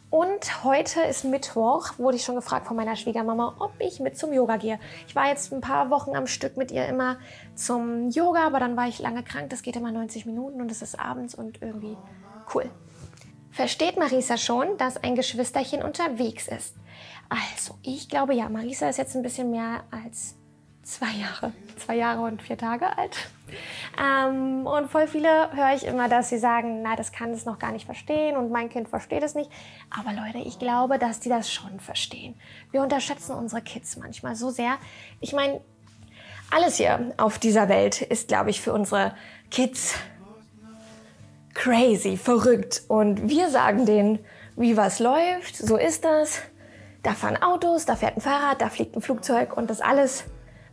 Und heute ist Mittwoch, wurde ich schon gefragt von meiner Schwiegermama, ob ich mit zum Yoga gehe. Ich war jetzt ein paar Wochen am Stück mit ihr immer zum Yoga, aber dann war ich lange krank. Das geht immer 90 Minuten und es ist abends und irgendwie cool. Versteht Marisa schon, dass ein Geschwisterchen unterwegs ist? Also, ich glaube ja, Marisa ist jetzt ein bisschen mehr als 2 Jahre. 2 Jahre und 4 Tage alt. Und voll viele höre ich immer, dass sie sagen, na, das kann es noch gar nicht verstehen und mein Kind versteht es nicht. Aber Leute, ich glaube, dass die das schon verstehen. Wir unterschätzen unsere Kids manchmal so sehr. Ich meine, alles hier auf dieser Welt ist, glaube ich, für unsere Kids crazy, verrückt. Und wir sagen denen, wie was läuft, so ist das. Da fahren Autos, da fährt ein Fahrrad, da fliegt ein Flugzeug und das alles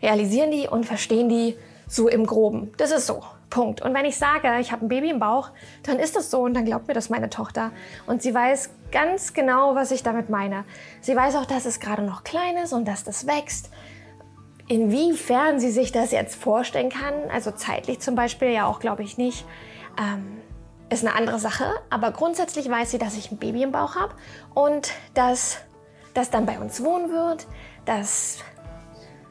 realisieren die und verstehen die so im Groben. Das ist so. Punkt. Und wenn ich sage, ich habe ein Baby im Bauch, dann ist das so und dann glaubt mir das meine Tochter. Und sie weiß ganz genau, was ich damit meine. Sie weiß auch, dass es gerade noch klein ist und dass das wächst. Inwiefern sie sich das jetzt vorstellen kann, also zeitlich zum Beispiel ja auch, glaube ich nicht, ist eine andere Sache. Aber grundsätzlich weiß sie, dass ich ein Baby im Bauch habe und dass das dann bei uns wohnen wird, dass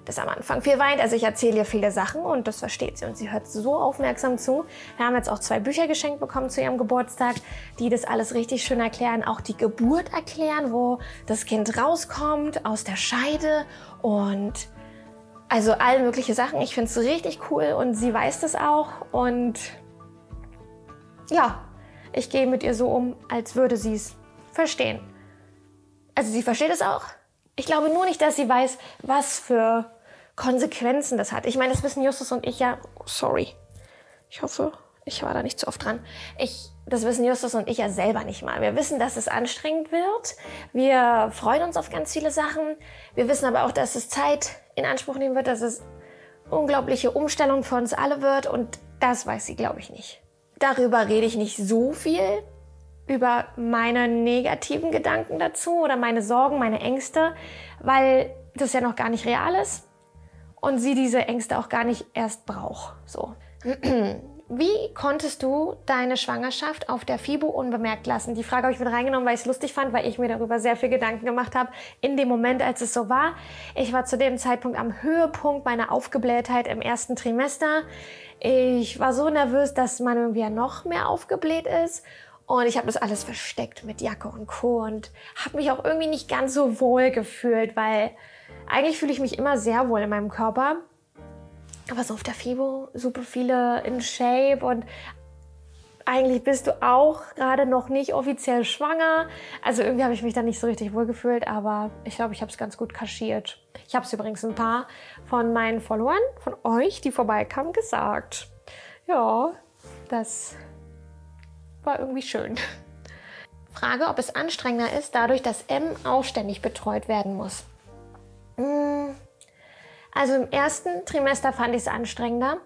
das am Anfang viel weint. Also ich erzähle ihr viele Sachen und das versteht sie und sie hört so aufmerksam zu. Wir haben jetzt auch 2 Bücher geschenkt bekommen zu ihrem Geburtstag, die das alles richtig schön erklären, auch die Geburt erklären, wo das Kind rauskommt aus der Scheide und also all mögliche Sachen. Ich finde es richtig cool und sie weiß das auch und ja, ich gehe mit ihr so um, als würde sie es verstehen. Also sie versteht es auch. Ich glaube nur nicht, dass sie weiß, was für Konsequenzen das hat. Ich meine, das wissen Justus und ich ja. Sorry. Ich hoffe, ich war da nicht zu oft dran. Das wissen Justus und ich ja selber nicht mal. Wir wissen, dass es anstrengend wird. Wir freuen uns auf ganz viele Sachen. Wir wissen aber auch, dass es Zeit in Anspruch nehmen wird, dass es unglaubliche Umstellung für uns alle wird. Und das weiß sie, glaube ich, nicht. Darüber rede ich nicht so viel. Über meine negativen Gedanken dazu oder meine Sorgen, meine Ängste, weil das ja noch gar nicht real ist und sie diese Ängste auch gar nicht erst braucht. So. Wie konntest du deine Schwangerschaft auf der FIBO unbemerkt lassen? Die Frage habe ich mit reingenommen, weil ich es lustig fand, weil ich mir darüber sehr viel Gedanken gemacht habe in dem Moment, als es so war. Ich war zu dem Zeitpunkt am Höhepunkt meiner Aufgeblähtheit im 1. Trimester. Ich war so nervös, dass man irgendwie ja noch mehr aufgebläht ist. Und ich habe das alles versteckt mit Jacke und Co. und habe mich auch irgendwie nicht ganz so wohl gefühlt, weil eigentlich fühle ich mich immer sehr wohl in meinem Körper. Aber so auf der FIBO super viele in Shape und eigentlich bist du auch gerade noch nicht offiziell schwanger. Also irgendwie habe ich mich da nicht so richtig wohl gefühlt, aber ich glaube, ich habe es ganz gut kaschiert. Ich habe es übrigens ein paar von meinen Followern, von euch, die vorbeikamen, gesagt. Ja, das war irgendwie schön. Frage, ob es anstrengender ist, dadurch, dass M auch ständig betreut werden muss. Also im 1. Trimester fand ich es anstrengender,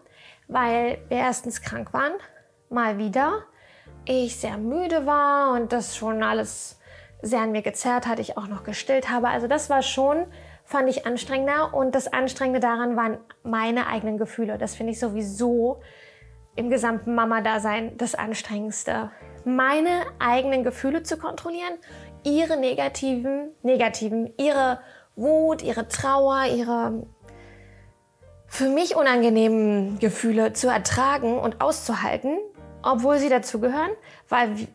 weil wir erstens krank waren, mal wieder. Ich sehr müde war und das schon alles sehr an mir gezerrt hat, ich auch noch gestillt habe. Also das war schon, fand ich anstrengender und das Anstrengende daran waren meine eigenen Gefühle. Das finde ich sowieso im gesamten Mama-Dasein das Anstrengendste. Meine eigenen Gefühle zu kontrollieren, ihre negativen, ihre Wut, ihre Trauer, ihre für mich unangenehmen Gefühle zu ertragen und auszuhalten, obwohl sie dazugehören, weil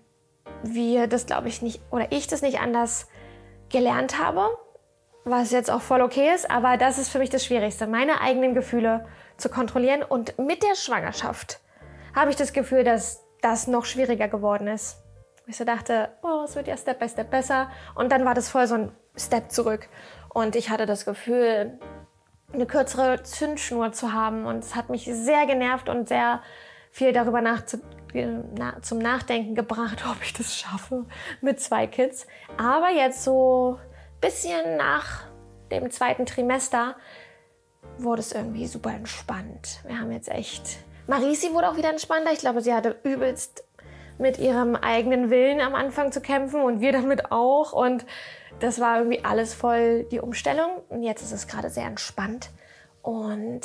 wir das, glaube ich, nicht, oder ich das nicht anders gelernt habe. was jetzt auch voll okay ist, aber das ist für mich das Schwierigste, meine eigenen Gefühle zu kontrollieren. Und mit der Schwangerschaft habe ich das Gefühl, dass das noch schwieriger geworden ist. Ich so dachte, oh, es wird ja Step by Step besser. Und dann war das voll so ein Step zurück. Und ich hatte das Gefühl, eine kürzere Zündschnur zu haben. Und es hat mich sehr genervt und sehr viel darüber zum Nachdenken gebracht, ob ich das schaffe mit 2 Kids. Aber jetzt so ein bisschen nach dem 2. Trimester wurde es irgendwie super entspannt. Wir haben jetzt echt... Marisi wurde auch wieder entspannter. Ich glaube, sie hatte übelst mit ihrem eigenen Willen am Anfang zu kämpfen und wir damit auch. Und das war irgendwie alles voll die Umstellung. Und jetzt ist es gerade sehr entspannt. Und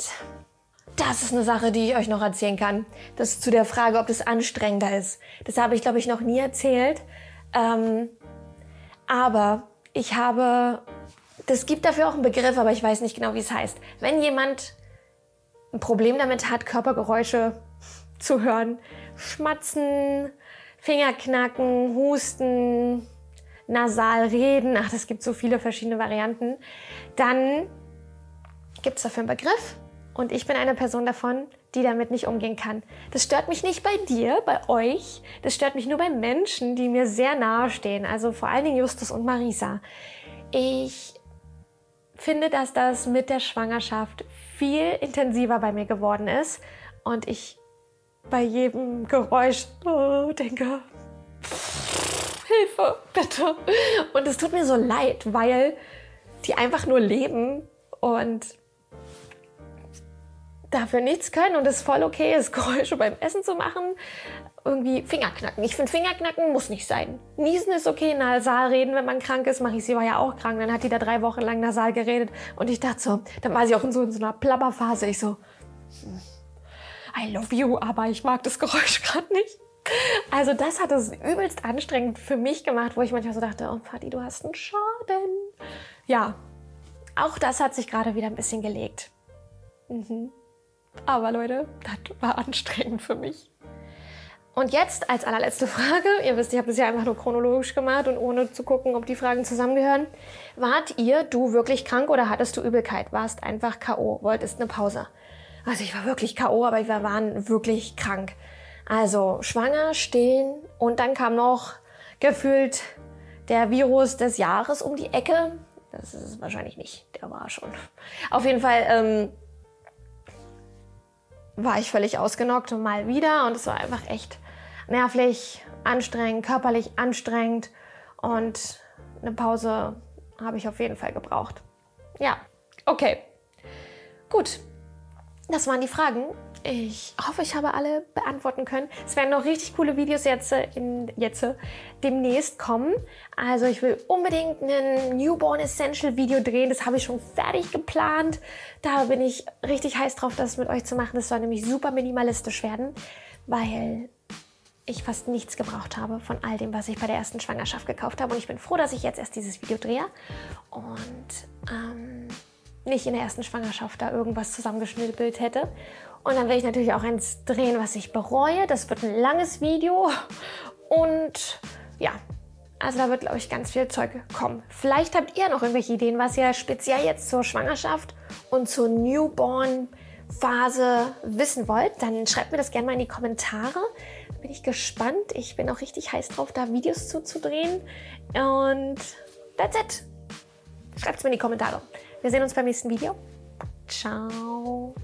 das ist eine Sache, die ich euch noch erzählen kann. Das ist zu der Frage, ob das anstrengender ist. Das habe ich, glaube ich, noch nie erzählt. Aber das gibt dafür auch einen Begriff, aber ich weiß nicht genau, wie es heißt. Wenn jemand ein Problem damit hat, Körpergeräusche zu hören, Schmatzen, Fingerknacken, Husten, nasal reden, das gibt so viele verschiedene Varianten, dann gibt es dafür einen Begriff und ich bin eine Person davon, die damit nicht umgehen kann. Das stört mich nicht bei dir, bei euch, das stört mich nur bei Menschen, die mir sehr nahe stehen, also vor allen Dingen Justus und Marisa. Ich finde, dass das mit der Schwangerschaft viel intensiver bei mir geworden ist und ich bei jedem Geräusch denke, Hilfe, bitte. Und es tut mir so leid, weil die einfach nur leben und dafür nichts können und es voll okay ist, Geräusche beim Essen zu machen. Irgendwie Fingerknacken. Ich finde, Fingerknacken muss nicht sein. Niesen ist okay, nasal reden, wenn man krank ist. Marisi war ja auch krank, dann hat die da 3 Wochen lang nasal geredet. Und ich dachte so, dann war sie auch in so einer Plapperphase. Ich so, I love you, aber ich mag das Geräusch gerade nicht. Also das hat es übelst anstrengend für mich gemacht, wo ich manchmal so dachte, oh Vati, du hast einen Schaden. Ja, auch das hat sich gerade wieder ein bisschen gelegt. Aber Leute, das war anstrengend für mich. Und jetzt als allerletzte Frage, ihr wisst, ich habe das ja einfach nur chronologisch gemacht und ohne zu gucken, ob die Fragen zusammengehören. Wart du wirklich krank oder hattest du Übelkeit? Warst einfach K.O., wolltest eine Pause? Also ich war wirklich K.O., aber wir waren wirklich krank. Also schwanger, stillen und dann kam noch gefühlt der Virus des Jahres um die Ecke. Das ist es wahrscheinlich nicht, der war schon. Auf jeden Fall war ich völlig ausgenockt und mal wieder und es war einfach echt nervlich, anstrengend, körperlich anstrengend und eine Pause habe ich auf jeden Fall gebraucht. Ja, okay, gut, das waren die Fragen. Ich hoffe, ich habe alle beantworten können. Es werden noch richtig coole Videos jetzt demnächst kommen. Also ich will unbedingt ein Newborn Essential Video drehen. Das habe ich schon fertig geplant. Da bin ich richtig heiß drauf, das mit euch zu machen. Das soll nämlich super minimalistisch werden, weil ich fast nichts gebraucht habe von all dem, was ich bei der ersten Schwangerschaft gekauft habe. Und ich bin froh, dass ich jetzt erst dieses Video drehe und nicht in der ersten Schwangerschaft da irgendwas zusammengeschnippelt hätte. Und dann will ich natürlich auch eins drehen, was ich bereue. Das wird ein langes Video. Und ja, also da wird, glaube ich, ganz viel Zeug kommen. Vielleicht habt ihr noch irgendwelche Ideen, was ihr speziell jetzt zur Schwangerschaft und zur Newborn-Phase wissen wollt. Dann schreibt mir das gerne mal in die Kommentare. Da bin ich gespannt. Ich bin auch richtig heiß drauf, da Videos zuzudrehen. Und that's it. Schreibt es mir in die Kommentare. Wir sehen uns beim nächsten Video. Ciao.